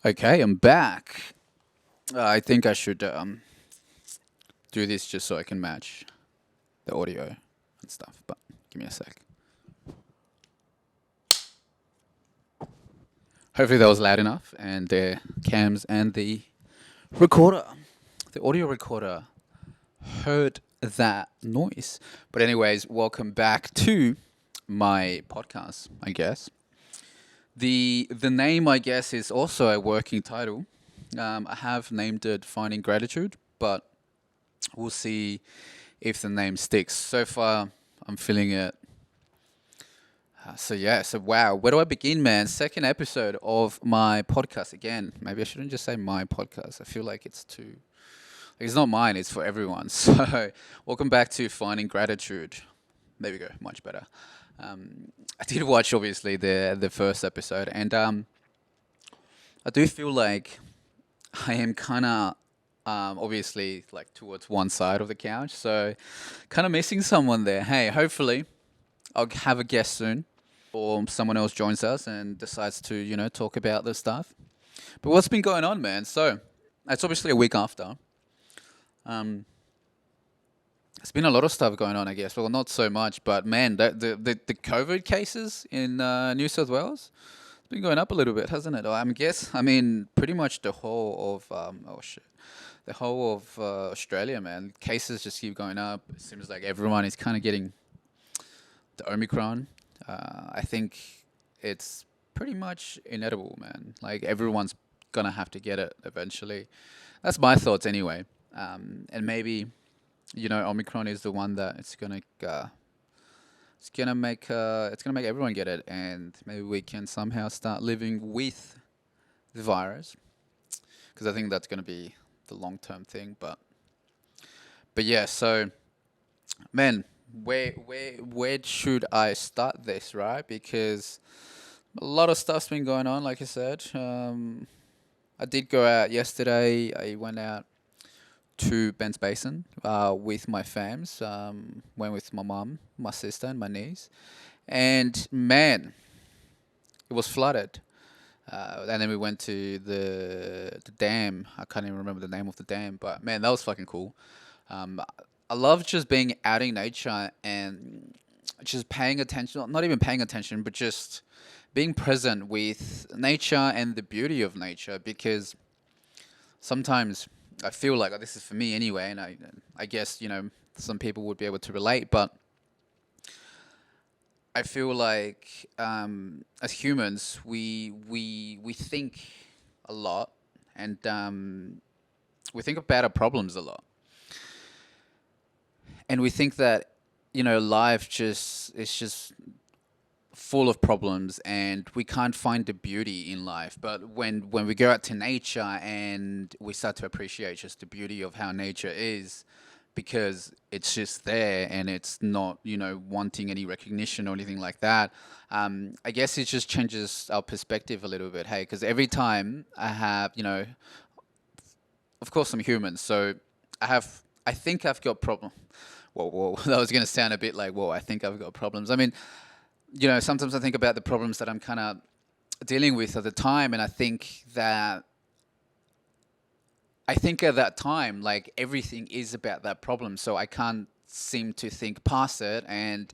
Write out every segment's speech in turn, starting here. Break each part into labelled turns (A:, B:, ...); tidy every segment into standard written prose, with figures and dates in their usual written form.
A: Okay, I'm back. I think I should do this just so I can match the audio and stuff. But give me a sec. Hopefully that was loud enough, and the cams and recorder, the audio recorder, heard that noise. But anyways, welcome back to my podcast. I guess the name I guess is also a working title. I have named it "Finding Gratitude," but we'll see if the name sticks. So far, I'm feeling it. So wow, where do I begin, man? Second episode of my podcast again. Maybe I shouldn't just say my podcast. I feel like it's too. Like it's not mine. It's for everyone. So welcome back to Finding Gratitude. There we go. Much better. I did watch obviously the first episode, and I do feel like I am kind of obviously like towards one side of the couch, so kind of missing someone there. Hey, hopefully I'll have a guest soon, or someone else joins us and decides to talk about this stuff. But what's been going on, man? So it's obviously a week after. Um, there's been a lot of stuff going on, I guess. Well, not so much, but man, the COVID cases in New South Wales, it's been going up a little bit, hasn't it? I mean, pretty much the whole of oh shit, the whole of Australia, man. Cases just keep going up. It seems like everyone is kind of getting the Omicron. I think it's pretty much inedible, man. Like everyone's gonna have to get it eventually. That's my thoughts anyway. And maybe Omicron is the one that it's gonna make everyone get it, and maybe we can somehow start living with the virus. Because I think that's gonna be the long term thing. But yeah, so man, where should I start this, right? Because a lot of stuff's been going on, like I said. I did go out yesterday. I went out to Ben's Basin with my fams. Went with my mum, my sister, and my niece. And man, it was flooded. And then we went to the dam. I can't even remember the name of the dam, but man, that was fucking cool. Um, I love just being out in nature and just paying attention, not even paying attention, but just being present with nature and the beauty of nature, because sometimes I feel like this is for me anyway, and I guess some people would be able to relate, but I feel like as humans we think a lot, and we think about our problems a lot, and we think that life just is just full of problems and we can't find the beauty in life. But when we go out to nature and we start to appreciate just the beauty of how nature is, because it's just there and it's not wanting any recognition or anything like that. I guess it just changes our perspective a little bit. Hey, because every time I have of course I'm human, so I think I've got problem. Whoa, that was gonna sound a bit like, whoa, I think I've got problems. I mean, sometimes I think about the problems that I'm kind of dealing with at the time, and I think at that time, like everything is about that problem, so I can't seem to think past it, and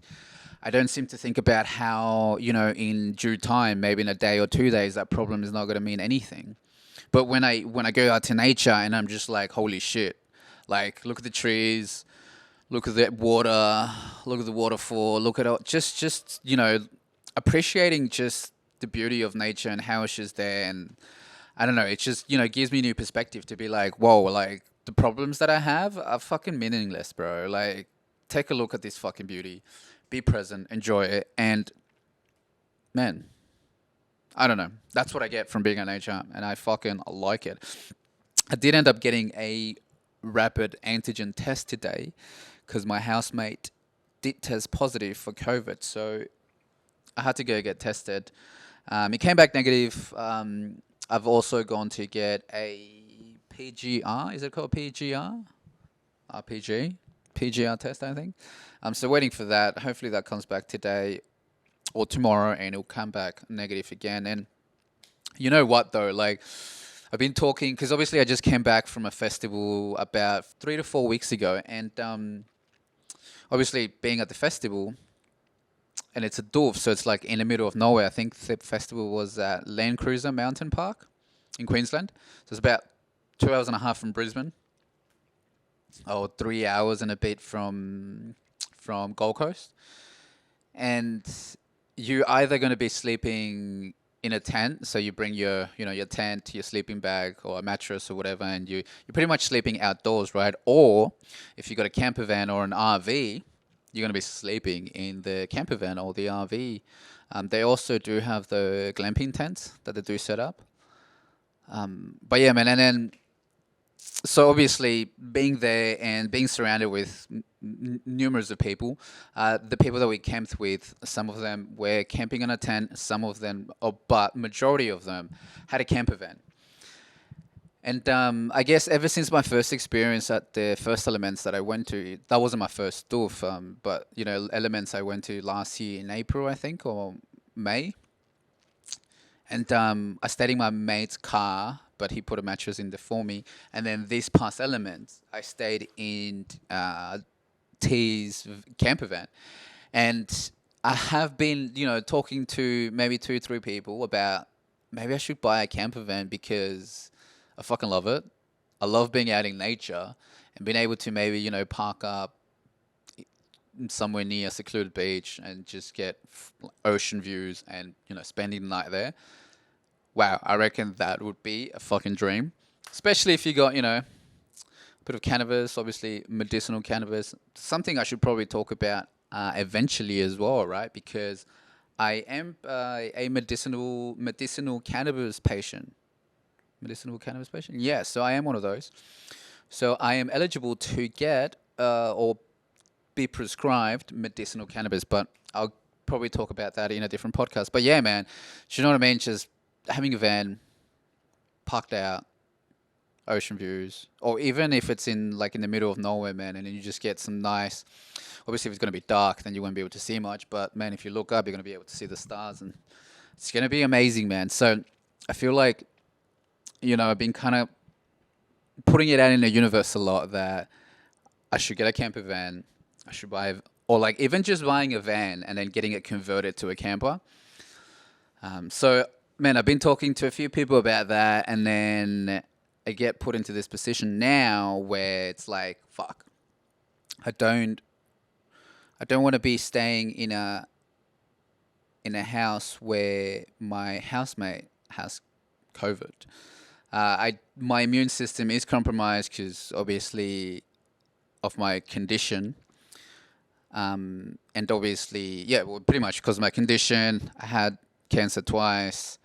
A: I don't seem to think about how, in due time, maybe in a day or 2 days, that problem is not going to mean anything. But when I go out to nature and I'm just like, holy shit, like look at the trees, look at the water, look at the waterfall, look at all, just appreciating just the beauty of nature and how it's just there. And I don't know, it just gives me new perspective to be like, whoa, like the problems that I have are fucking meaningless, bro. Like take a look at this fucking beauty, be present, enjoy it, and man, I don't know. That's what I get from being in nature, and I fucking like it. I did end up getting a rapid antigen test today because my housemate did test positive for COVID, so I had to go get tested. It came back negative. I've also gone to get a PGR. Is it called PGR? RPG? PGR test, I think. I'm still waiting for that. Hopefully that comes back today or tomorrow, and it'll come back negative again. And you know what though? Like I've been talking because obviously I just came back from a festival about 3 to 4 weeks ago, and obviously being at the festival, and it's a dwarf, so it's like in the middle of nowhere. I think the festival was at Land Cruiser Mountain Park in Queensland, so it's about 2 hours and a half from Brisbane, or 3 hours and a bit from Gold Coast, and you're either going to be sleeping in a tent, so you bring your tent, your sleeping bag, or a mattress or whatever, and you're pretty much sleeping outdoors, right? Or if you got a camper van or an RV, you're going to be sleeping in the camper van or the RV. They also do have the glamping tents that they do set up. But yeah, man, and then so obviously being there and being surrounded with numerous of people, the people that we camped with, some of them were camping in a tent, some of them, but majority of them had a camper van. And I guess ever since my first experience at the first Elements that I went to, that wasn't my first doof, but Elements I went to last year in April, I think, or May. And I stayed in my mate's car, but he put a mattress in there for me. And then this past Elements, I stayed in T's camper van. And I have been, talking to maybe two, three people about maybe I should buy a camper van because I fucking love it. I love being out in nature and being able to maybe, park up somewhere near a secluded beach and just get ocean views and, spending the night there. Wow, I reckon that would be a fucking dream. Especially if you got, a bit of cannabis, obviously medicinal cannabis. Something I should probably talk about eventually as well, right? Because I am a medicinal cannabis patient. Medicinal cannabis patient? Yeah, so I am one of those. So I am eligible to get or be prescribed medicinal cannabis, but I'll probably talk about that in a different podcast. But yeah, man, do you know what I mean? Just having a van parked out, ocean views, or even if it's in the middle of nowhere, man, and then you just get some nice. Obviously, if it's going to be dark, then you won't be able to see much. But man, if you look up, you're going to be able to see the stars, and it's going to be amazing, man. So I feel like I've been kind of putting it out in the universe a lot that I should get a camper van. I should buy, or like even just buying a van and then getting it converted to a camper. So, man, I've been talking to a few people about that, and then I get put into this position now where it's like, fuck, I don't, I don't want to be staying in a house where my housemate has COVID. My immune system is compromised because obviously of my condition. And obviously, yeah, well, pretty much because of my condition, I had cancer twice.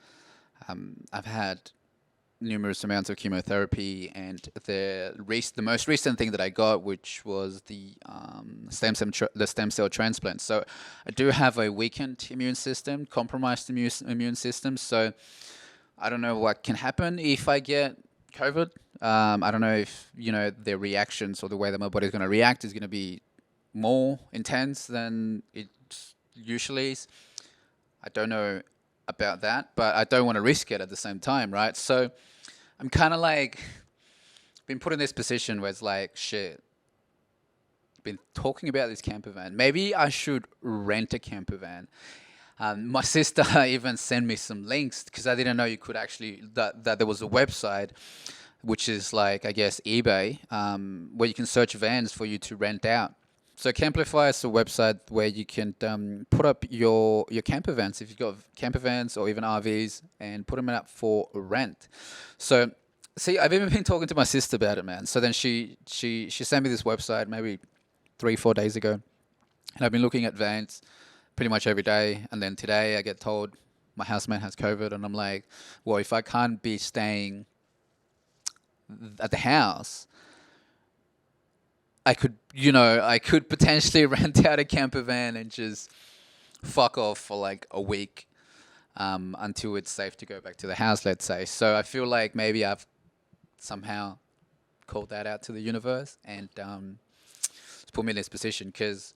A: I've had numerous amounts of chemotherapy, and the most recent thing that I got, which was the stem cell transplant. So I do have a weakened immune system, compromised immune system. So I don't know what can happen if I get COVID. I don't know if the reactions or the way that my body's going to react is going to be more intense than it usually is. I don't know about that, but I don't want to risk it at the same time, right? So I'm kind of like been put in this position where it's like, shit, been talking about this camper van. Maybe I should rent a camper van. My sister even sent me some links because I didn't know you could actually that there was a website which is like I guess eBay where you can search vans for you to rent out. So Camplify is a website where you can put up your camper vans if you've got camper vans or even RVs and put them out for rent. So see, I've even been talking to my sister about it, man. So then she sent me this website maybe 3-4 days ago, and I've been looking at vans pretty much every day. And then today I get told my housemate has COVID, and I'm like, well, if I can't be staying at the house, I could potentially rent out a camper van and just fuck off for like a week until it's safe to go back to the house, let's say. So I feel like maybe I've somehow called that out to the universe and it's put me in this position because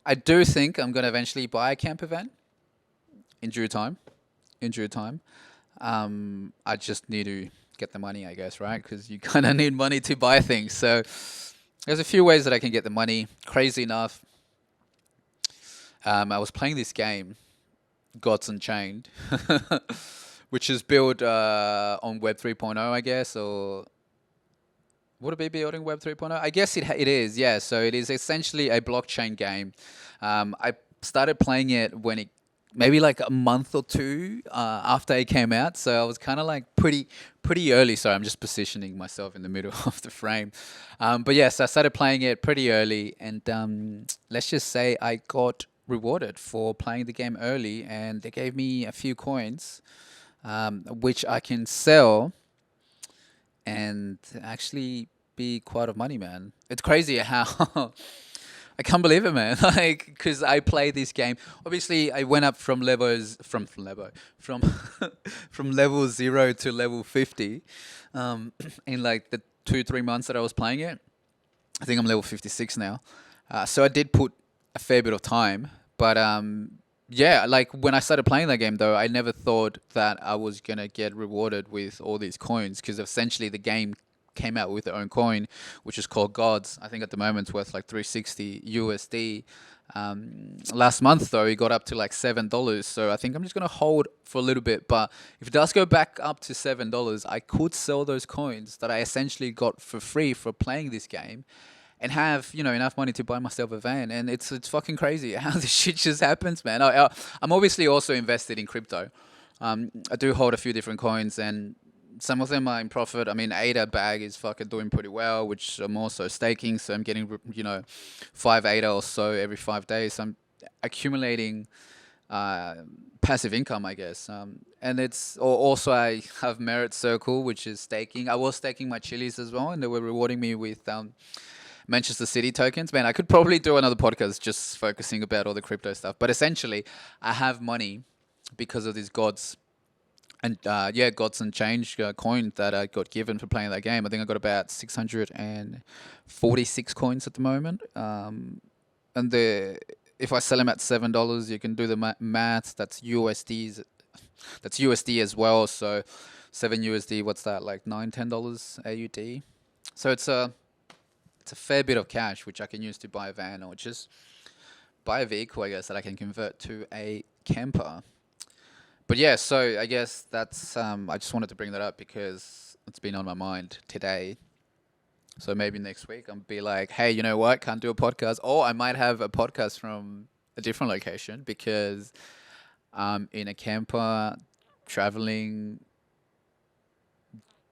A: I do think I'm going to eventually buy a camper van in due time. I just need to get the money, I guess, right? Because you kind of need money to buy things. So there's a few ways that I can get the money. Crazy enough, I was playing this game, Gods Unchained, which is built on Web 3.0, I guess, or would it be building Web 3.0? I guess it is, yeah. So it is essentially a blockchain game. I started playing it when it maybe like a month or two after it came out. So I was kind of like pretty early. Sorry, I'm just positioning myself in the middle of the frame. But yes, I started playing it pretty early, and let's just say I got rewarded for playing the game early, and they gave me a few coins, which I can sell and actually be quite of money, man. It's crazy how I can't believe it, man. Like, because I played this game. Obviously, I went up from levels from level from from level 0 to level 50 in like the 2 3 months that I was playing it. I think I'm level 56 now. So I did put a fair bit of time, but yeah, like when I started playing that game though, I never thought that I was gonna get rewarded with all these coins because essentially the game came out with their own coin, which is called Gods. I think at the moment it's worth like 360 USD. Last month though, it got up to like $7. So I think I'm just gonna hold for a little bit. But if it does go back up to $7, I could sell those coins that I essentially got for free for playing this game and have enough money to buy myself a van. And it's fucking crazy how this shit just happens, man. I'm obviously also invested in crypto. I do hold a few different coins, and some of them are in profit. I mean, ADA bag is fucking doing pretty well, which I'm also staking. So I'm getting 5 ADA or so every 5 days. So I'm accumulating uh, passive income, I guess. And also I have Merit Circle, which is staking. I was staking my chilies as well, and they were rewarding me with Manchester City tokens. Man, I could probably do another podcast just focusing about all the crypto stuff. But essentially, I have money because of these gods and gods and change coin that I got given for playing that game. I think I got about 646 coins at the moment. And if I sell them at $7, you can do the math. That's USDs. That's USD as well. So 7 USD. What's that? Like $9 10 AUD. So it's a fair bit of cash which I can use to buy a van or just buy a vehicle, I guess, that I can convert to a camper. But yeah, so I guess that's I just wanted to bring that up because it's been on my mind today. So maybe next week I'll be like, hey, you know what? Can't do a podcast. Or I might have a podcast from a different location because I'm in a camper traveling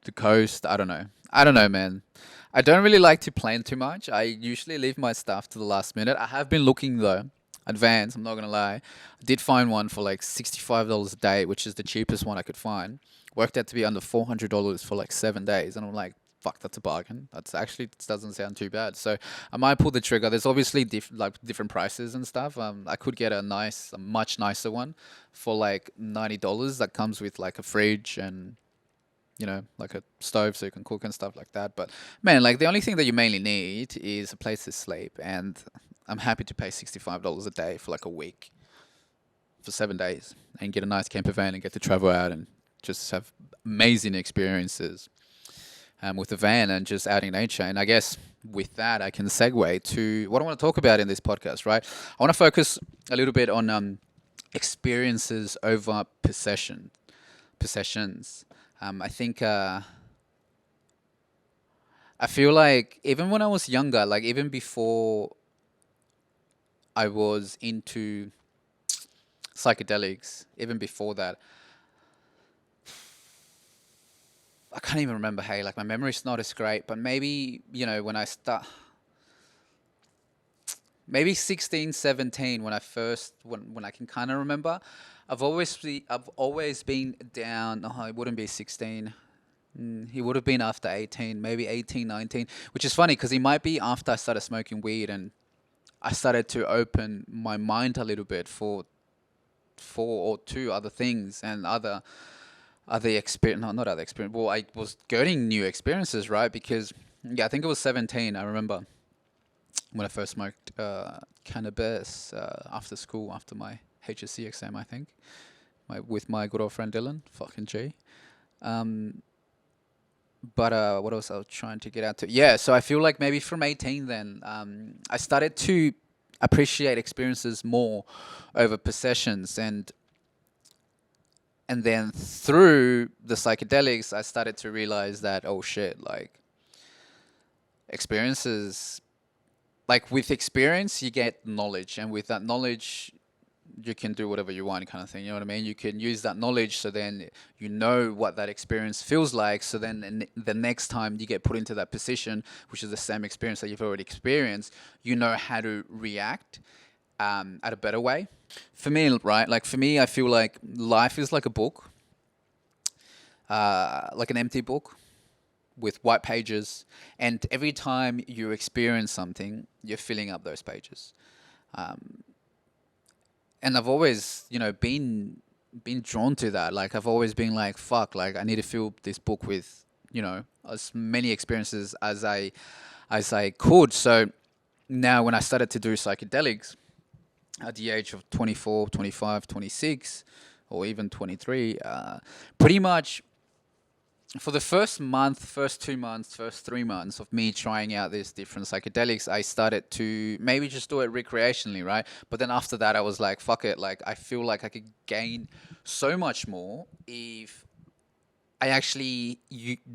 A: the coast. I don't know. I don't know, man. I don't really like to plan too much. I usually leave my stuff to the last minute. I have been looking though, advance. I'm not gonna lie. I did find one for like $65 a day, which is the cheapest one I could find. Worked out to be under $400 for like 7 days, and I'm like, fuck, that's a bargain. That's actually doesn't sound too bad. So I might pull the trigger. There's obviously different prices and stuff. I could get a much nicer one for like $90 that comes with like a fridge and like a stove so you can cook and stuff like that. But man, like the only thing that you mainly need is a place to sleep, and I'm happy to pay $65 a day for like a week for 7 days and get a nice camper van and get to travel out and just have amazing experiences with the van and just out in nature. And I guess with that, I can segue to what I want to talk about in this podcast, right? I want to focus a little bit on experiences over possessions. I think I feel like even when I was younger, like even before I was into psychedelics, even before that, I can't even remember. Hey, like my memory's not as great, but maybe, when I start, maybe 16, 17, when I can kind of remember, I've always been down. Oh, it wouldn't be 16. He would have been after 18, maybe 18, 19, which is funny because he might be after I started smoking weed and I started to open my mind a little bit for four or two other things and other experience, no, not other experience. Well, I was getting new experiences, right? Because yeah, I think it was 17. I remember when I first smoked cannabis after school, after my HSC exam, I think, with my good old friend Dylan, fucking G. Um, But what else I was trying to get out to? Yeah, so I feel like maybe from 18 then, I started to appreciate experiences more over possessions, and then through the psychedelics I started to realize that, oh shit, like experiences, like with experience you get knowledge, and with that knowledge you can do whatever you want, kind of thing. You know what I mean? You can use that knowledge, so then you know what that experience feels like. So then the next time you get put into that position, which is the same experience that you've already experienced, you know how to react at a better way. For me, right? Like for me, I feel like life is like a book, like an empty book with white pages, and every time you experience something, you're filling up those pages. And I've always, been drawn to that. Like I've always been like, fuck, like I need to fill this book with, as many experiences as I could. So now when I started to do psychedelics at the age of 24, 25, 26, or even 23, pretty much for the first month, first 2 months, first 3 months of me trying out these different psychedelics, I started to maybe just do it recreationally, right? But then after that, I was like, fuck it. Like, I feel like I could gain so much more if I actually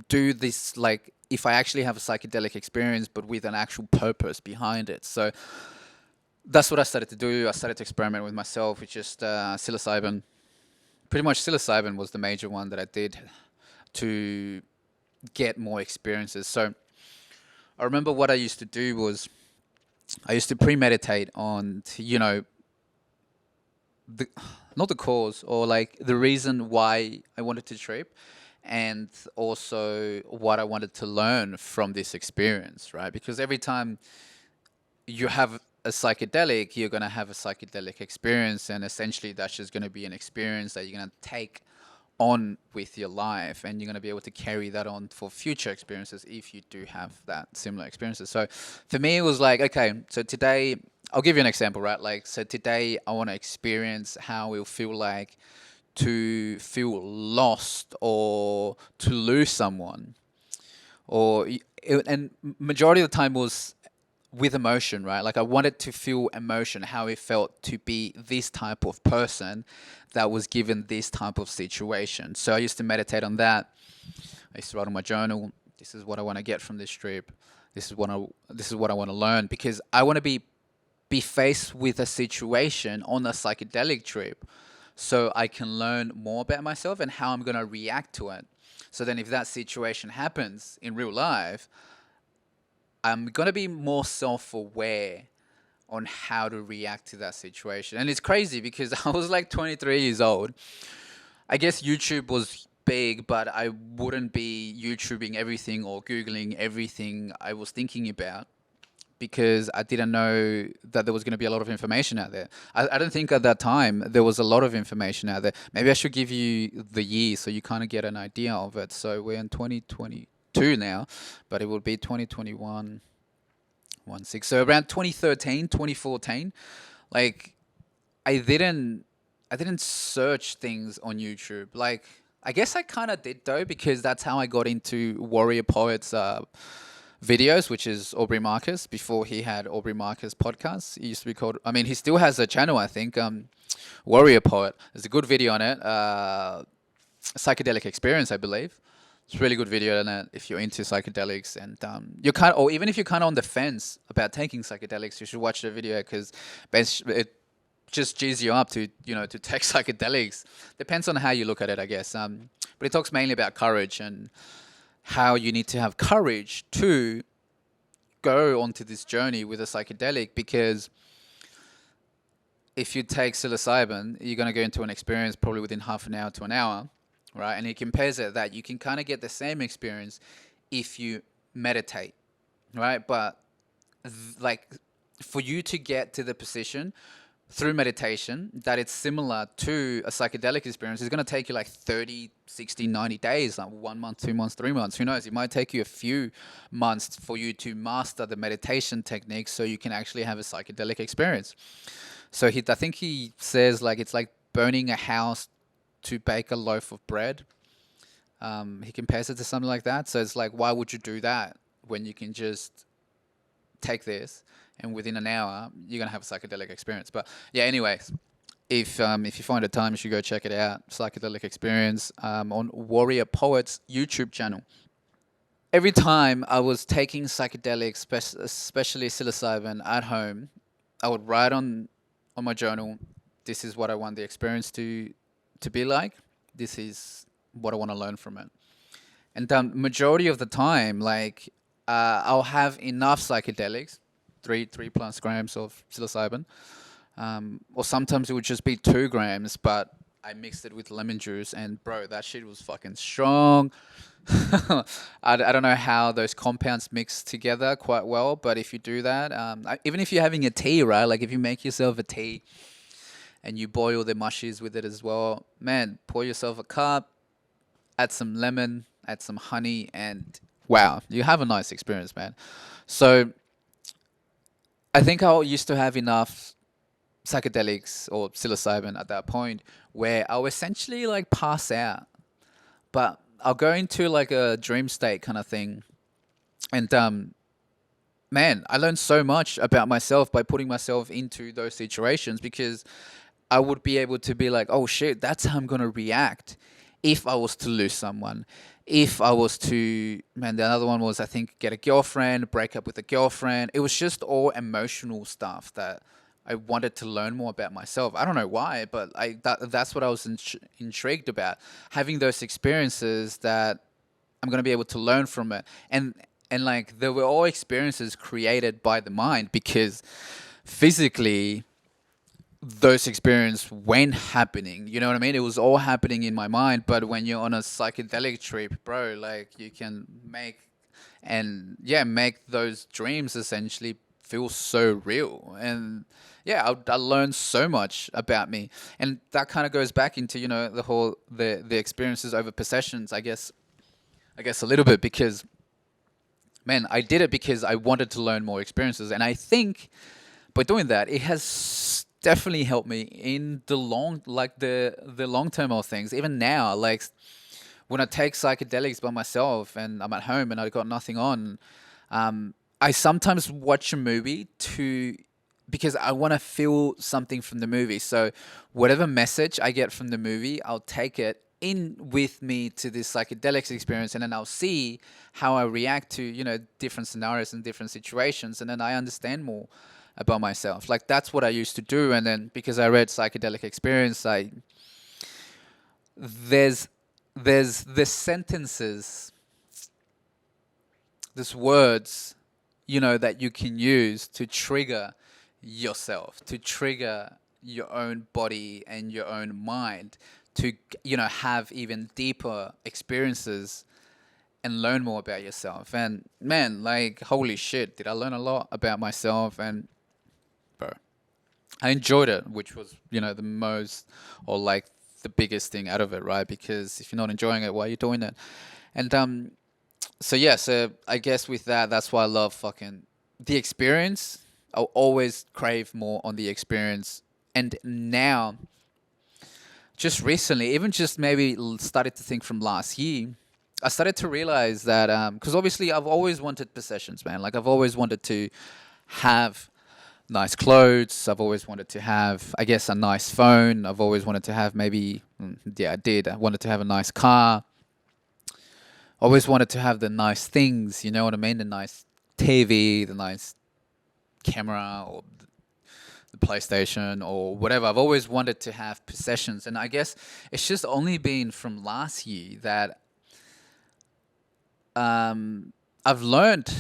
A: do this, like, if I actually have a psychedelic experience, but with an actual purpose behind it. So that's what I started to do. I started to experiment with myself with just psilocybin. Pretty much psilocybin was the major one that I did to get more experiences. So I remember what I used to do was I used to premeditate on, the not the cause, or like the reason why I wanted to trip, and also what I wanted to learn from this experience, right? Because every time you have a psychedelic, you're going to have a psychedelic experience, and essentially that's just going to be an experience that you're going to take on with your life, and you're going to be able to carry that on for future experiences if you do have that similar experiences. So for me it was like, okay, so today I'll give you an example, right? Like, so today I want to experience how it'll feel like to feel lost or to lose someone, and majority of the time was with emotion, right? Like I wanted to feel emotion, how it felt to be this type of person that was given this type of situation. So I used to meditate on that. I used to write on my journal, this is what I want to get from this trip. This is what I want to learn, because I want to be faced with a situation on a psychedelic trip so I can learn more about myself and how I'm going to react to it. So then if that situation happens in real life, I'm going to be more self-aware on how to react to that situation. And it's crazy because I was like 23 years old. I guess YouTube was big, but I wouldn't be YouTubing everything or Googling everything I was thinking about, because I didn't know that there was going to be a lot of information out there. I don't think at that time there was a lot of information out there. Maybe I should give you the year so you kind of get an idea of it. So we're in 2022 now, but it will be 2021, 16. So around 2013, 2014, like I didn't I didn't search things on YouTube. Like I guess I kind of did though, because that's how I got into Warrior Poet's videos, which is Aubrey Marcus. Before he had Aubrey Marcus podcast, he used to be called. I mean, he still has a channel, I think. Warrior Poet. There's a good video on it. Psychedelic Experience, I believe. It's a really good video on it if you're into psychedelics, and you're kind of, or even if you're kind of on the fence about taking psychedelics, you should watch the video, because it just G's you up to to take psychedelics. Depends on how you look at it, I guess. But it talks mainly about courage and how you need to have courage to go onto this journey with a psychedelic, because if you take psilocybin, you're going to go into an experience probably within half an hour to an hour, right? And he compares it that you can kind of get the same experience if you meditate, right? But like for you to get to the position through meditation that it's similar to a psychedelic experience, it's going to take you like 30, 60, 90 days, like 1 month, 2 months, 3 months. Who knows? It might take you a few months for you to master the meditation techniques so you can actually have a psychedelic experience. So I think he says like it's like burning a house to bake a loaf of bread. He compares it to something like that. So it's like, why would you do that when you can just take this and within an hour you're gonna have a psychedelic experience? But yeah, anyways, if you find the time, you should go check it out. Psychedelic experience on Warrior Poets YouTube channel. Every time I was taking psychedelics, especially psilocybin, at home, I would write on my journal, this is what I want the experience to be like. This is what I want to learn from it. And majority of the time, like I'll have enough psychedelics, three plus grams of psilocybin, or sometimes it would just be 2 grams, but I mixed it with lemon juice, and bro, that shit was fucking strong. I don't know how those compounds mix together quite well, but if you do that, even if you're having a tea, right? Like if you make yourself a tea and you boil the mushies with it as well, man, pour yourself a cup, add some lemon, add some honey, and wow, you have a nice experience, man. So I think I used to have enough psychedelics or psilocybin at that point where I'll essentially like pass out, but I'll go into like a dream state kind of thing. And man, I learned so much about myself by putting myself into those situations because I would be able to be like, oh shit, that's how I'm gonna react if I was to lose someone. If I was to, man, the other one was I think get a girlfriend, break up with a girlfriend. It was just all emotional stuff that I wanted to learn more about myself. I don't know why, but that's what I was intrigued about. Having those experiences that I'm gonna be able to learn from it, and like they were all experiences created by the mind because physically those experiences when happening, you know what I mean? It was all happening in my mind, but when you're on a psychedelic trip, bro, like you can make and yeah, make those dreams essentially feel so real. And yeah, I learned so much about me, and that kind of goes back into the whole the experiences over possessions. I guess a little bit because man, I did it because I wanted to learn more experiences, and I think by doing that, it has definitely helped me in the long term of things. Even now, like when I take psychedelics by myself and I'm at home and I got nothing on, I sometimes watch a movie to because I want to feel something from the movie. So whatever message I get from the movie, I'll take it in with me to this psychedelics experience, and then I'll see how I react to different scenarios and different situations, and then I understand more about myself. Like that's what I used to do, and then because I read psychedelic experience, I there's the sentences, there's words, that you can use to trigger yourself, to trigger your own body and your own mind to have even deeper experiences and learn more about yourself. And man, like holy shit, did I learn a lot about myself. And bro, I enjoyed it, which was the most or like the biggest thing out of it, right? Because if you're not enjoying it, why are you doing it? And so yeah, so I guess with that, that's why I love fucking the experience. I'll always crave more on the experience. And now, just recently, even just maybe started to think from last year, I started to realize that because obviously I've always wanted possessions, man. Like I've always wanted to have nice clothes. I've always wanted to have, I guess, a nice phone. I've always wanted to have maybe, yeah, I did. I wanted to have a nice car. Always wanted to have the nice things, you know what I mean? The nice TV, the nice camera, or the PlayStation, or whatever. I've always wanted to have possessions, and I guess it's just only been from last year that I've learned.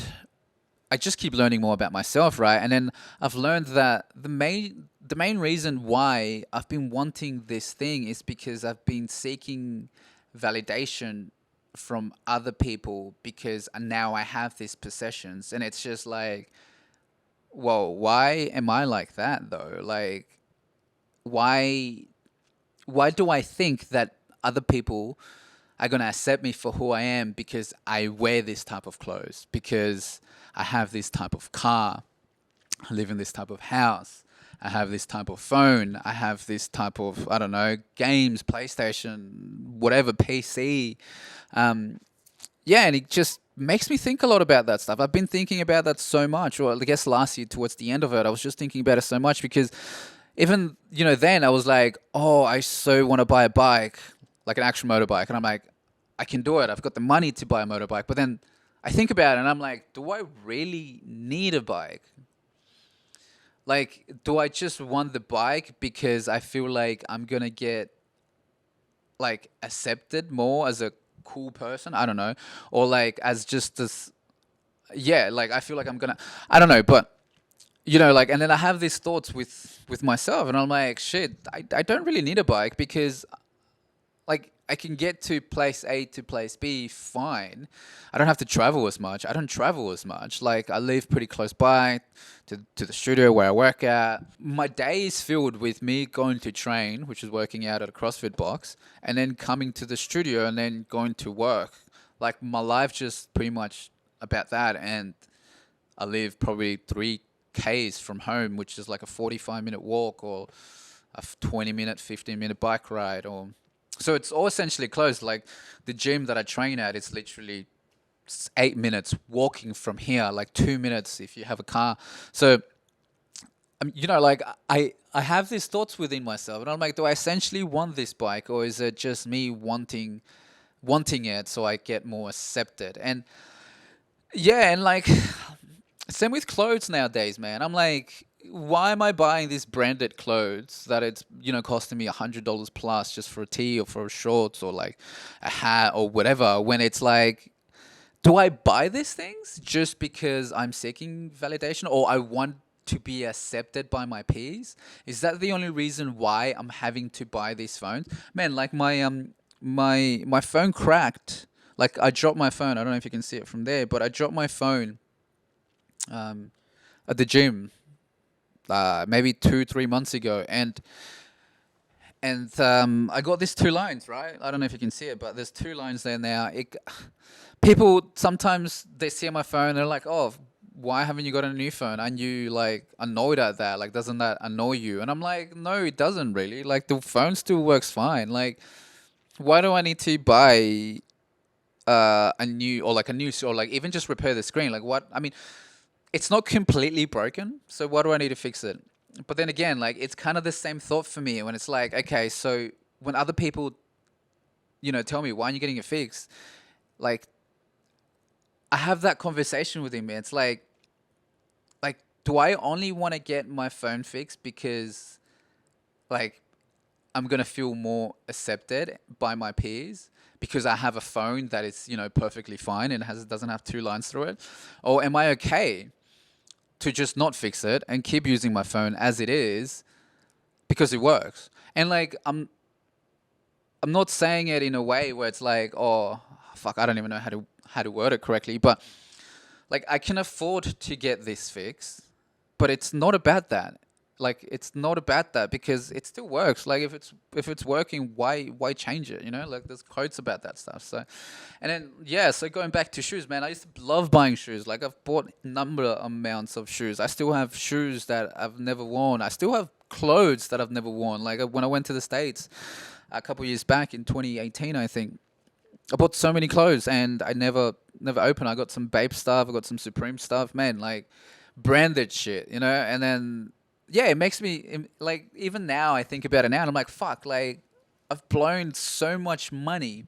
A: I just keep learning more about myself, right? And then I've learned that the main reason why I've been wanting this thing is because I've been seeking validation from other people because now I have these possessions, and it's just like, whoa, why am I like that though? Like, why why do I think that other people are gonna accept me for who I am because I wear this type of clothes, because I have this type of car, I live in this type of house, I have this type of phone. I have this type of, I don't know, games, PlayStation, whatever, PC. Um, yeah, and it just makes me think a lot about that stuff. I've been thinking about that so much, or I guess last year towards the end of it, I was just thinking about it so much because even, then I was like, oh, I so want to buy a bike, like an actual motorbike. And I'm like, I can do it. I've got the money to buy a motorbike. But then I think about it and I'm like, do I really need a bike? Like, do I just want the bike because I feel like I'm going to get like accepted more as a cool person? I don't know. Or like as just this, yeah, like I feel like I'm going to, I don't know. But like, and then I have these thoughts with myself, and I'm like, shit, I don't really need a bike because, like, I can get to place A to place B fine. I don't have to travel as much. I don't travel as much. Like, I live pretty close by to the studio where I work at. My day is filled with me going to train, which is working out at a CrossFit box, and then coming to the studio and then going to work. Like, my life just pretty much about that, and I live probably 3 Ks from home, which is like a 45-minute walk or a 20-minute, 15-minute bike ride. Or so it's all essentially close. Like the gym that I train at, it's literally 8 minutes walking from here, like 2 minutes if you have a car. So like I have these thoughts within myself, and I'm like, do I essentially want this bike, or is it just me wanting it so I get more accepted? And yeah, and like same with clothes nowadays, man. I'm like, why am I buying these branded clothes that it's costing me $100 plus just for a tee or for shorts or like a hat or whatever? When it's like, do I buy these things just because I'm seeking validation or I want to be accepted by my peers? Is that the only reason why I'm having to buy these phones? Man, like my phone cracked. Like I dropped my phone. I don't know if you can see it from there, but I dropped my phone um, at the gym maybe 2 3 months ago, and I got these 2 lines, right? I don't know if you can see it, but there's 2 lines there now. People sometimes they see my phone, they're like, "Oh, why haven't you got a new phone? Aren't you like annoyed at that? Like, doesn't that annoy you?" And I'm like, "No, it doesn't really. Like, the phone still works fine. Like, why do I need to buy a new or like a new or like even just repair the screen? Like, what? I mean, it's not completely broken, so why do I need to fix it?" But then again, like it's kind of the same thought for me when it's like, okay, so when other people, tell me why aren't you getting it fixed, like I have that conversation with him. Man. It's like, do I only want to get my phone fixed because, like, I'm gonna feel more accepted by my peers because I have a phone that is, perfectly fine and doesn't have 2 lines through it, or am I okay to just not fix it and keep using my phone as it is because it works? And like I'm not saying it in a way where it's like, oh fuck, I don't even know how to word it correctly, but like I can afford to get this fixed, but it's not about that. Like it's not about that because it still works. Like if it's working, why change it? Like there's quotes about that stuff. So, and then yeah, so going back to shoes, man, I used to love buying shoes. Like I've bought number amounts of shoes. I still have shoes that I've never worn. I still have clothes that I've never worn. Like when I went to the States a couple years back in 2018, I think I bought so many clothes and I never opened. I got some Bape stuff. I got some Supreme stuff. Man, like branded shit, And then yeah, it makes me like even now I think about it now and I'm like, fuck, like I've blown so much money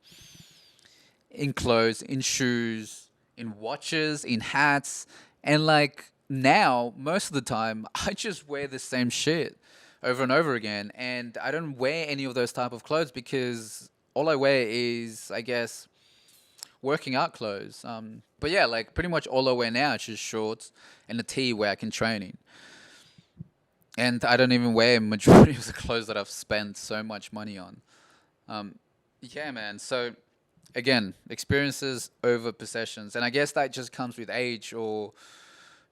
A: in clothes, in shoes, in watches, in hats, and like now most of the time I just wear the same shit over and over again, and I don't wear any of those type of clothes because all I wear is, I guess, working out clothes. But yeah, like pretty much all I wear now is just shorts and a tee where I can train in. And I don't even wear majority of the clothes that I've spent so much money on. Um, yeah, man. So again, experiences over possessions, and I guess that just comes with age, or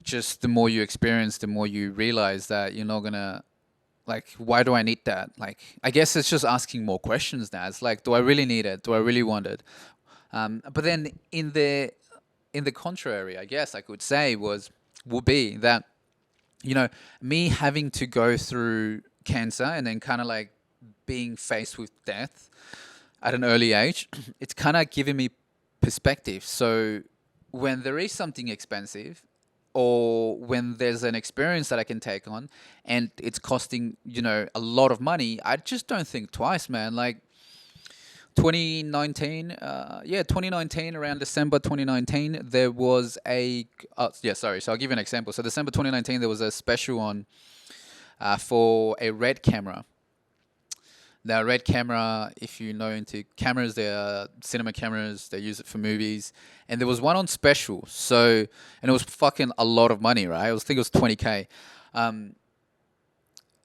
A: just the more you experience, the more you realize that you're not gonna like. Why do I need that? Like, I guess it's just asking more questions now. It's like, do I really need it? Do I really want it? But then in the contrary, I guess I could say would be that you know, me having to go through cancer and then kind of like being faced with death at an early age, it's kind of giving me perspective. So when there is something expensive, or when there's an experience that I can take on and it's costing, a lot of money, I just don't think twice, man. Like 2019, 2019, around December 2019, there was so I'll give you an example. So December 2019, there was a special on for a red camera. Now, red camera, if you know into cameras, they're cinema cameras. They use it for movies, and there was one on special. So, and it was fucking a lot of money, right? I think it was 20K. Um,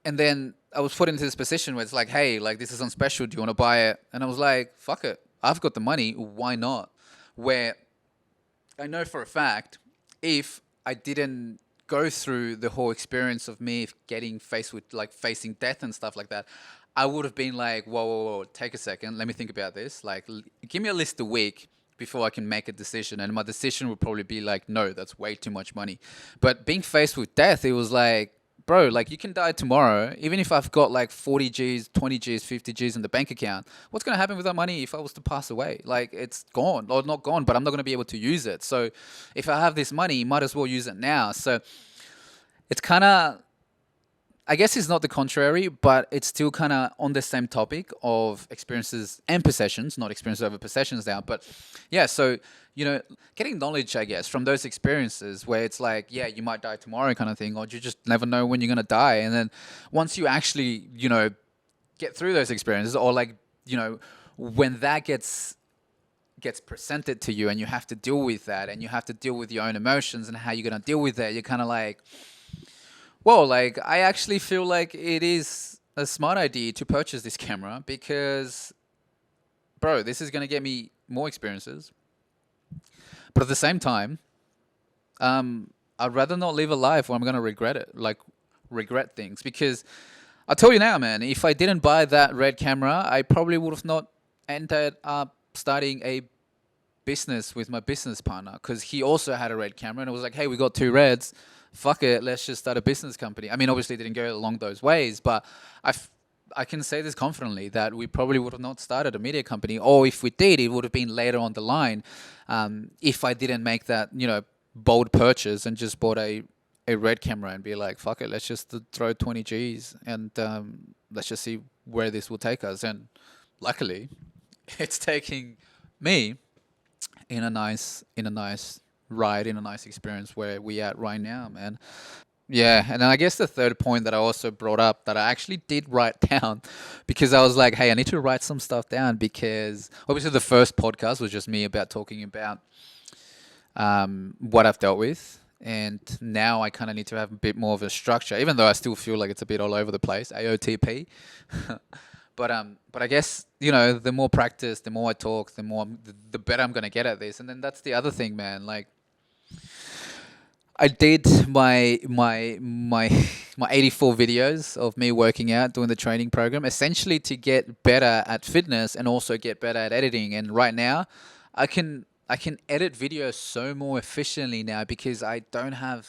A: and then I was put into this position where it's like, hey, like this is on special. Do you want to buy it? And I was like, fuck it. I've got the money. Why not? Where I know for a fact, if I didn't go through the whole experience of me getting faced with like facing death and stuff like that, I would have been like, whoa, whoa, whoa, take a second, let me think about this. Like, give me at least a week before I can make a decision. And my decision would probably be like, no, that's way too much money. But being faced with death, it was like, bro, like you can die tomorrow. Even if I've got like 40 G's, 20 G's, 50 G's in the bank account, what's going to happen with that money if I was to pass away? Like it's gone, or not gone, but I'm not going to be able to use it. So if I have this money, might as well use it now. So it's kind of, I guess it's not the contrary, but it's still kind of on the same topic of experiences and possessions, not experiences over possessions now. But yeah, so, getting knowledge, I guess, from those experiences where it's like, yeah, you might die tomorrow kind of thing, or you just never know when you're going to die. And then once you actually, get through those experiences, or like, when that gets presented to you and you have to deal with that and you have to deal with your own emotions and how you're going to deal with it, you're kind of like, well, like I actually feel like it is a smart idea to purchase this camera because, bro, this is gonna get me more experiences. But at the same time, I'd rather not live a life where I'm gonna regret it, like regret things. Because I'll tell you now, man, if I didn't buy that red camera, I probably would have not ended up starting a business with my business partner because he also had a red camera and it was like, hey, we got two reds. Fuck it, let's just start a business company. I mean, obviously, it didn't go along those ways, but I can say this confidently that we probably would have not started a media company, or if we did, it would have been later on the line. If I didn't make that, bold purchase and just bought a red camera and be like, fuck it, let's just throw 20 G's and let's just see where this will take us. And luckily, it's taking me in a nice ride, in a nice experience where we at right now, man. Yeah, and then I guess the third point that I also brought up that I actually did write down because I was like, hey, I need to write some stuff down because obviously the first podcast was just me about talking about what I've dealt with. And now I kind of need to have a bit more of a structure, even though I still feel like it's a bit all over the place, AOTP. But I guess the more practice, the more I talk, the better I'm gonna get at this. And then that's the other thing, man. Like I did my 84 videos of me working out, doing the training program, essentially to get better at fitness and also get better at editing. And right now, I can edit videos so more efficiently now because I don't have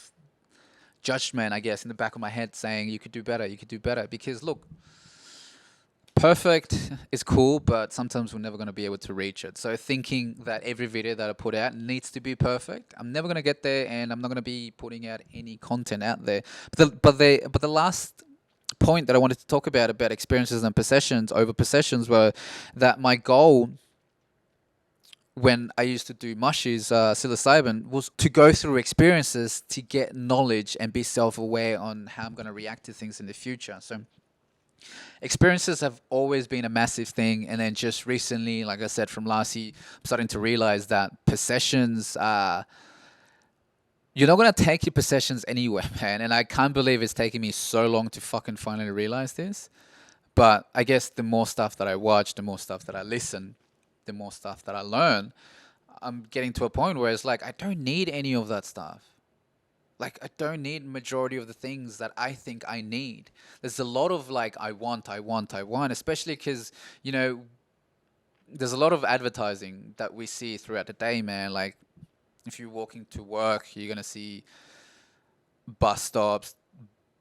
A: judgment, I guess, in the back of my head saying you could do better, you could do better. Because look, perfect is cool, but sometimes we're never going to be able to reach it. So thinking that every video that I put out needs to be perfect, I'm never going to get there, and I'm not going to be putting out any content out there. But the last point that I wanted to talk about experiences and possessions over possessions were that my goal when I used to do mushies, psilocybin, was to go through experiences to get knowledge and be self-aware on how I'm going to react to things in the future. So experiences have always been a massive thing, and then just recently, like I said, from last year, I'm starting to realize that possessions are, you're not going to take your possessions anywhere, man. And I can't believe it's taken me so long to fucking finally realize this. But I guess the more stuff that I watch, the more stuff that I listen, the more stuff that I learn, I'm getting to a point where it's like I don't need any of that stuff. Like I don't need majority of the things that I think I need. There's a lot of like I want, especially because you know there's a lot of advertising that we see throughout the day, man. Like if you're walking to work, you're gonna see bus stops,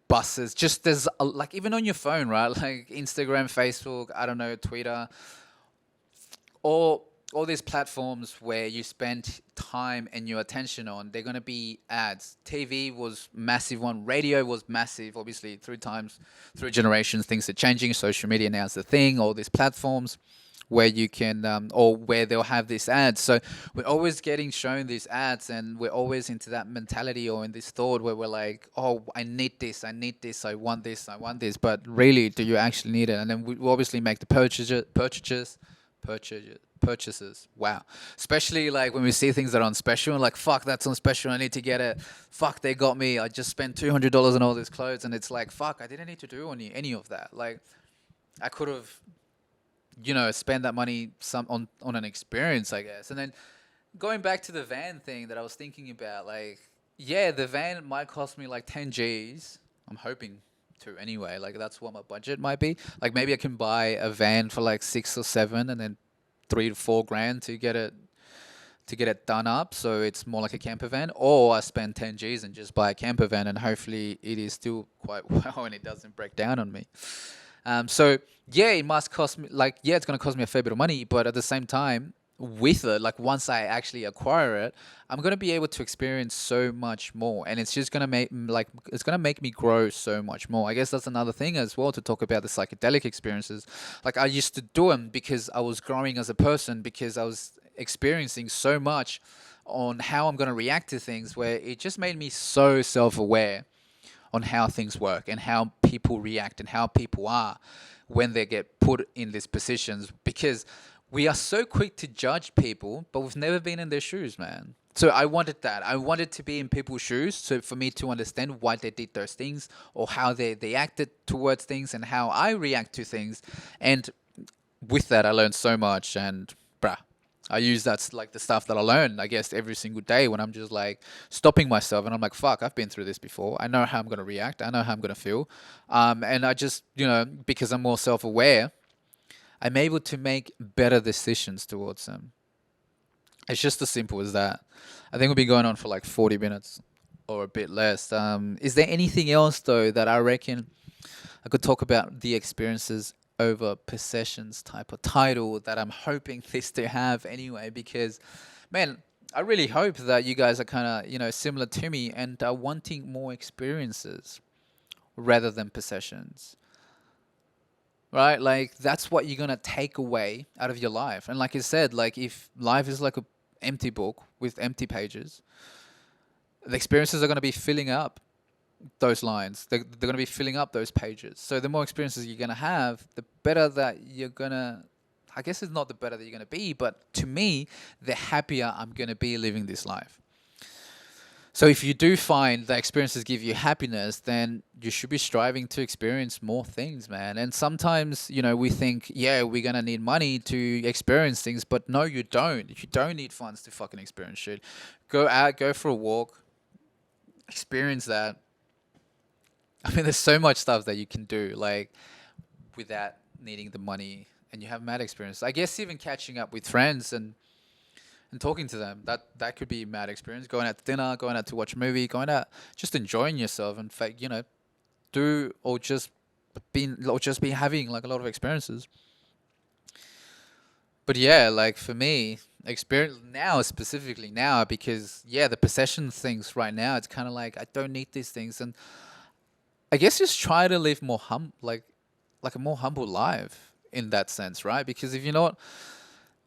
A: buses. Just there's like even on your phone, right? Like Instagram, Facebook, I don't know, Twitter, all these platforms where you spend time and your attention on, they're gonna be ads. TV was massive one, radio was massive. Obviously, through generations, things are changing. Social media now is the thing. All these platforms where you can, or where they'll have these ads. So we're always getting shown these ads, and we're always into that mentality or in this thought where we're like, oh, I need this, I need this, I want this, I want this. But really, do you actually need it? And then we obviously make the purchases. Wow. Especially like when we see things that are on special and like, fuck, that's on special. I need to get it. Fuck, they got me. I just spent $200 on all these clothes. And it's like, fuck, I didn't need to do any of that. Like, I could have, spend that money on an experience, I guess. And then going back to the van thing that I was thinking about, like, yeah, the van might cost me like 10 G's. I'm hoping to anyway. Like, that's what my budget might be. Like, maybe I can buy a van for like 6 or 7 and then 3 to 4 grand to get it done up, so it's more like a camper van, or I spend 10 G's and just buy a camper van, and hopefully it is still quite well and it doesn't break down on me. So yeah, it must cost me, like, yeah, it's gonna cost me a fair bit of money, but at the same time, with it, like once I actually acquire it, I'm gonna be able to experience so much more, and it's just gonna it's gonna make me grow so much more. I guess that's another thing as well to talk about the psychedelic experiences. Like I used to do them because I was growing as a person, because I was experiencing so much on how I'm gonna react to things, where it just made me so self-aware on how things work and how people react and how people are when they get put in these positions, because we are so quick to judge people, but we've never been in their shoes, man. So I wanted that. I wanted to be in people's shoes, so for me to understand why they did those things, or how they acted towards things, and how I react to things. And with that, I learned so much. And bruh, I use like the stuff that I learn, I guess, every single day when I'm just like stopping myself and I'm like, fuck, I've been through this before. I know how I'm gonna react. I know how I'm gonna feel. And I just, because I'm more self-aware, I'm able to make better decisions towards them. It's just as simple as that. I think we'll be going on for like 40 minutes or a bit less. Is there anything else though that I reckon I could talk about the experiences over possessions type of title that I'm hoping this to have anyway? Because, man, I really hope that you guys are kind of, similar to me and are wanting more experiences rather than possessions. Right? Like that's what you're gonna take away out of your life. And like I said, like if life is like a empty book with empty pages, the experiences are gonna be filling up those lines. They're gonna be filling up those pages. So the more experiences you're gonna have, the better that you're gonna. I guess it's not the better that you're gonna be, but to me, the happier I'm gonna be living this life. So if you do find that experiences give you happiness, then you should be striving to experience more things, man. And sometimes, we think, yeah, we're gonna need money to experience things, but no, you don't. You don't need funds to fucking experience shit. Go out, go for a walk, experience that. I mean, there's so much stuff that you can do, like, without needing the money, and you have mad experience. I guess even catching up with friends and talking to them, that could be a mad experience. Going out to dinner, going out to watch a movie, going out, just enjoying yourself, and do or just be having like a lot of experiences. But yeah, like for me, experience now, specifically now, because yeah, the possession things right now, it's kind of like I don't need these things, and I guess just try to live more like a more humble life in that sense, right? Because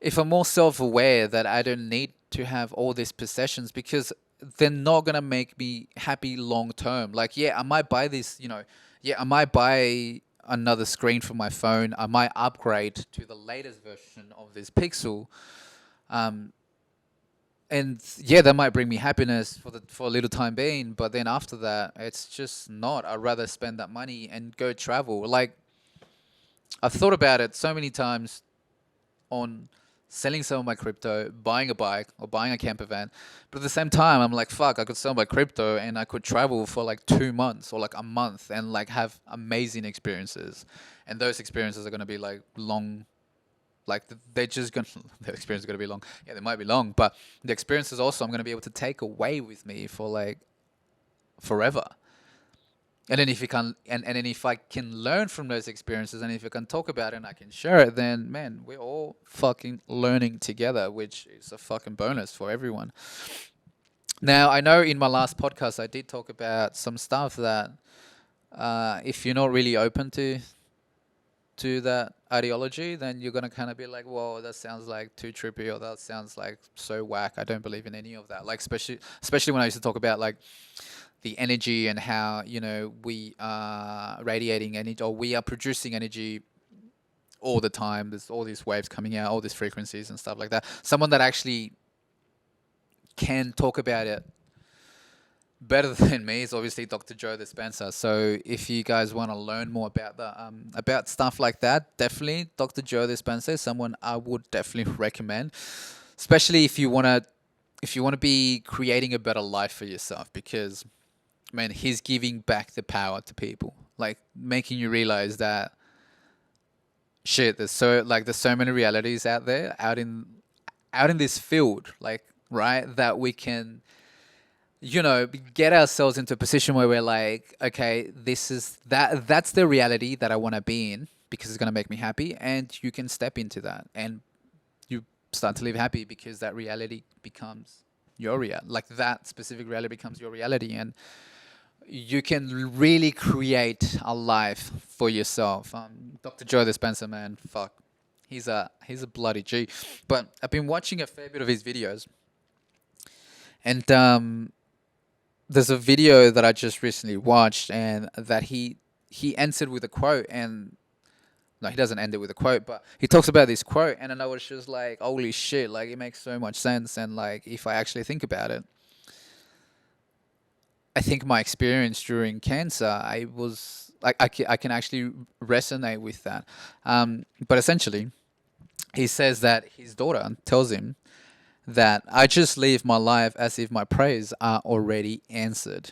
A: if I'm more self-aware that I don't need to have all these possessions, because they're not gonna make me happy long term. Like, yeah, I might buy this, yeah, I might buy another screen for my phone. I might upgrade to the latest version of this Pixel, um, and yeah, that might bring me happiness for a little time being. But then after that, it's just not. I'd rather spend that money and go travel. Like, I've thought about it so many times on selling some of my crypto, buying a bike or buying a camper van. But at the same time, I'm like, fuck, I could sell my crypto and I could travel for like 2 months or like a month and like have amazing experiences. And those experiences are going to be like long, like they're just going to, the experience is going to be long. Yeah, they might be long, but the experiences also I'm going to be able to take away with me for like forever. And then if you can, and then if I can learn from those experiences, and if I can talk about it and I can share it, then man, we're all fucking learning together, which is a fucking bonus for everyone. Now, I know in my last podcast I did talk about some stuff that if you're not really open to that ideology, then you're gonna kind of be like, "Whoa, that sounds like too trippy," or "That sounds like so whack. I don't believe in any of that." Like, especially when I used to talk about like the energy and how we are radiating energy, or we are producing energy all the time. There's all these waves coming out, all these frequencies and stuff like that. Someone that actually can talk about it better than me is obviously Dr. Joe Dispenza. So if you guys want to learn more about the about stuff like that, definitely Dr. Joe Dispenza is someone I would definitely recommend, especially if you want to be creating a better life for yourself, because man, he's giving back the power to people, like making you realize that shit, there's so many realities out there, out in this field, like, right, that we can get ourselves into a position where we're like, okay, that's the reality that I want to be in, because it's going to make me happy, and you can step into that and you start to live happy, because that reality becomes your reality, like that specific reality becomes your reality, and you can really create a life for yourself. Dr. Joe Dispenza, man, fuck, he's a bloody G. But I've been watching a fair bit of his videos, and there's a video that I just recently watched, and that he answered with a quote, and no, he doesn't end it with a quote, but he talks about this quote, and then I was just like, holy shit, like it makes so much sense, and like if I actually think about it, I think my experience during cancer, I was like, I can actually resonate with that. But essentially, he says that his daughter tells him that I just live my life as if my prayers are already answered.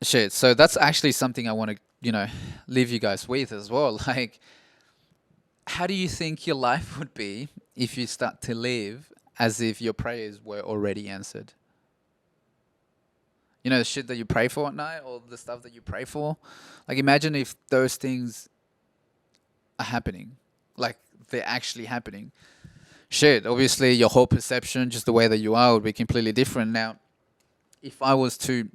A: Shit. So that's actually something I want to, leave you guys with as well. Like, how do you think your life would be if you start to live as if your prayers were already answered? The shit that you pray for at night, or the stuff that you pray for. Like, imagine if those things are happening, like they're actually happening. Shit, obviously your whole perception, just the way that you are, would be completely different. Now, if I was to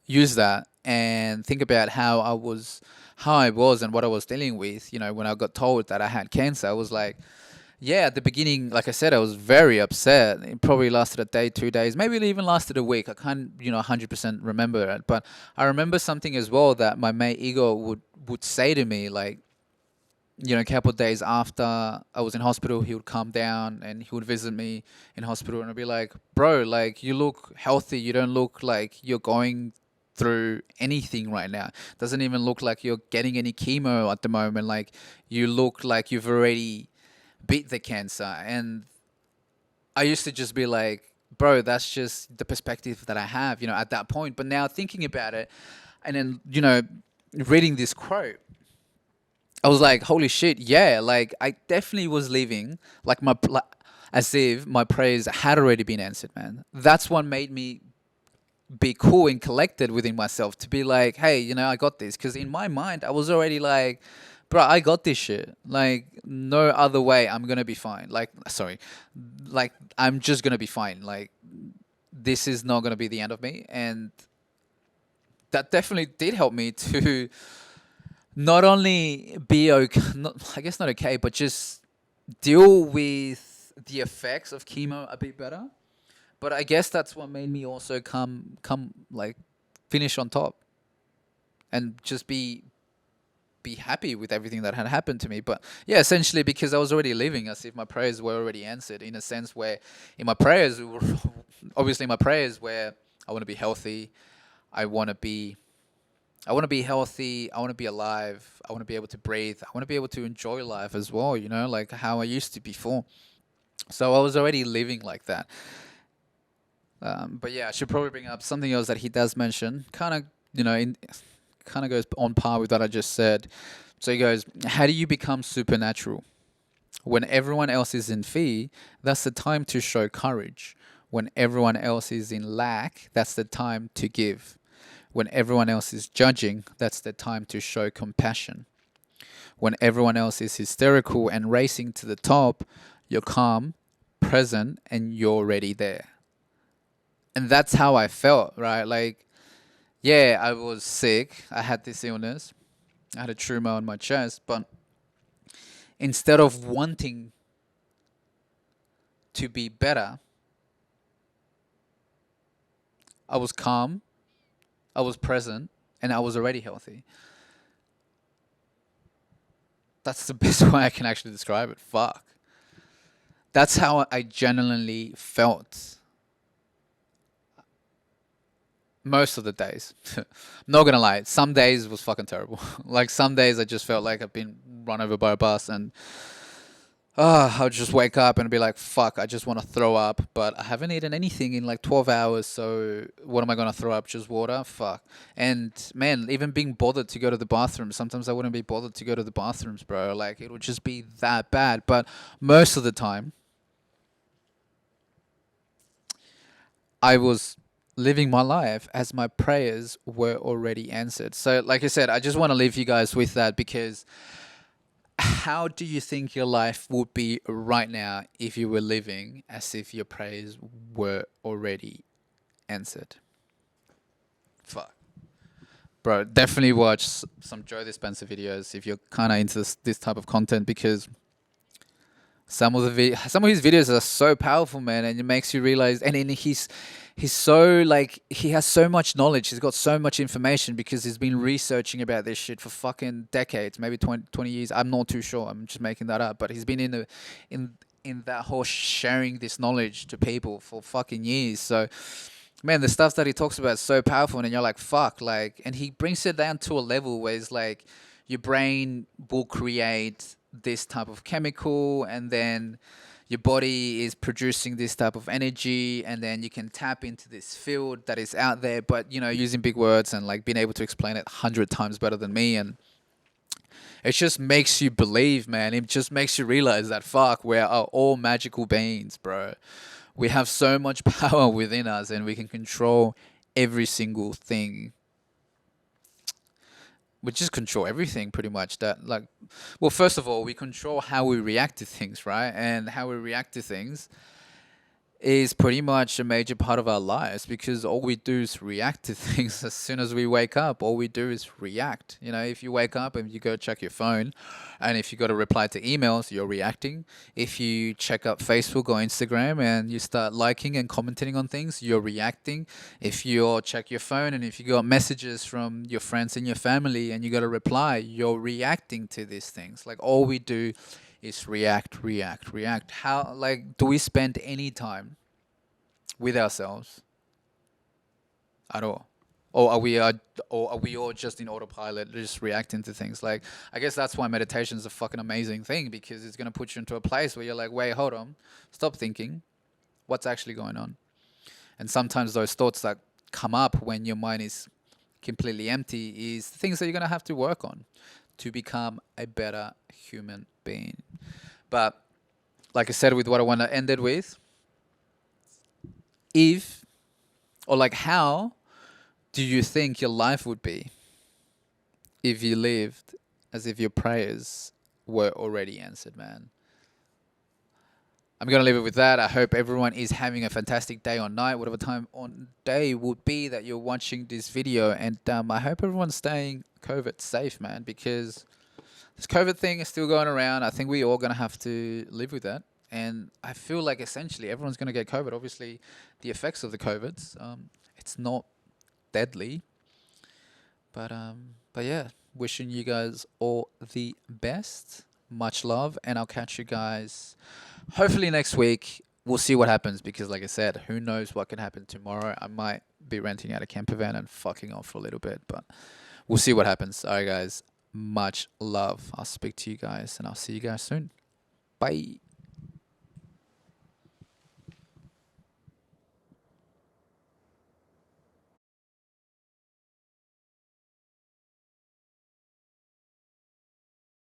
A: use that and think about how I was and what I was dealing with, when I got told that I had cancer, I was like, yeah, at the beginning, like I said, I was very upset. It probably lasted a day, 2 days, maybe it even lasted a week. I can't, 100% remember it. But I remember something as well that my mate Igor would say to me, like, a couple of days after I was in hospital, he would come down and he would visit me in hospital, and I'd be like, bro, like, you look healthy. You don't look like you're going through anything right now. Doesn't even look like you're getting any chemo at the moment. Like, you look like you've already beat the cancer. And I used to just be like, bro, that's just the perspective that I have, at that point. But now thinking about it, and then, reading this quote, I was like, holy shit, yeah, like I definitely was living like as if my prayers had already been answered, man. That's what made me be cool and collected within myself, to be like, hey, I got this. Because in my mind, I was already like, bro, I got this shit. Like, no other way, I'm gonna be fine. Like, sorry, like, I'm just gonna be fine. Like, this is not gonna be the end of me. And that definitely did help me to not only be okay, I guess not okay, but just deal with the effects of chemo a bit better. But I guess that's what made me also come like finish on top, and just be happy with everything that had happened to me. But yeah, essentially because I was already living as if my prayers were already answered, in a sense where in my prayers, obviously my prayers where I want to be healthy, I want to be I want to be healthy. I want to be alive. I want to be able to breathe. I want to be able to enjoy life as well, like how I used to before. So I was already living like that. But yeah, I should probably bring up something else that he does mention. Kind of goes on par with what I just said. So he goes, how do you become supernatural? When everyone else is in fear, that's the time to show courage. When everyone else is in lack, that's the time to give. When everyone else is judging, that's the time to show compassion. When everyone else is hysterical and racing to the top, you're calm, present, and you're already there. And that's how I felt, right? Like, yeah, I was sick. I had this illness. I had a tumor on my chest. But instead of wanting to be better, I was calm, I was present, and I was already healthy. That's the best way I can actually describe it. Fuck. That's how I genuinely felt most of the days. Not gonna lie, some days was fucking terrible. Like some days I just felt like I've been run over by a bus, and I would just wake up and be like, fuck, I just want to throw up, but I haven't eaten anything in like 12 hours, so what am I going to throw up? Just water? Fuck. And man, even being bothered to go to the bathroom, sometimes I wouldn't be bothered to go to the bathrooms, bro. Like it would just be that bad. But most of the time, I was living my life as my prayers were already answered. So, like I said, I just want to leave you guys with that, because how do you think your life would be right now if you were living as if your prayers were already answered? Fuck. Bro, definitely watch some Joe Dispenza videos if you're kind of into this type of content, because some of his videos are so powerful, man, and it makes you realize. And then he's so like he has so much knowledge. He's got so much information because he's been researching about this shit for fucking decades, maybe 20 years. I'm not too sure. I'm just making that up, but he's been in in that whole sharing this knowledge to people for fucking years. So man, the stuff that he talks about is so powerful, and you're like, fuck, like, and he brings it down to a level where it's like your brain will create this type of chemical, and then your body is producing this type of energy, and then you can tap into this field that is out there, but you know, using big words and like being able to explain it 100 times better than me. And it just makes you believe, man. It just makes you realize that fuck, we are all magical beings, bro. We have so much power within us, and we can control every single thing. We just control everything pretty much. That like, well, first of all, we control how we react to things, right? And how we react to things is pretty much a major part of our lives, because all we do is react to things. As soon as we wake up, all we do is react. You know, if you wake up and you go check your phone, and if you got to reply to emails, you're reacting. If you check up Facebook or Instagram and you start liking and commenting on things, you're reacting. If you check your phone and if you got messages from your friends and your family and you got to reply, you're reacting to these things. Like all we do is react, react, react. How, like, do we spend any time with ourselves at all? Or are we all just in autopilot, just reacting to things? Like, I guess that's why meditation is a fucking amazing thing, because it's gonna put you into a place where you're like, wait, hold on, stop thinking. What's actually going on? And sometimes those thoughts that come up when your mind is completely empty is things that you're gonna have to work on to become a better human being. But like I said, with what I want to end it with, if or like how do you think your life would be if you lived as if your prayers were already answered, man? I'm going to leave it with that. I hope everyone is having a fantastic day or night, whatever time on day would be that you're watching this video. And I hope everyone's staying COVID safe, man, because this COVID thing is still going around. I think we're all going to have to live with that. And I feel like essentially everyone's going to get COVID. Obviously, the effects of the COVIDs, it's not deadly. But yeah, wishing you guys all the best. Much love. And I'll catch you guys hopefully next week. We'll see what happens, because like I said, who knows what can happen tomorrow. I might be renting out a camper van and fucking off for a little bit. But we'll see what happens. All right, guys. Much love. I'll speak to you guys, and I'll see you guys soon. Bye.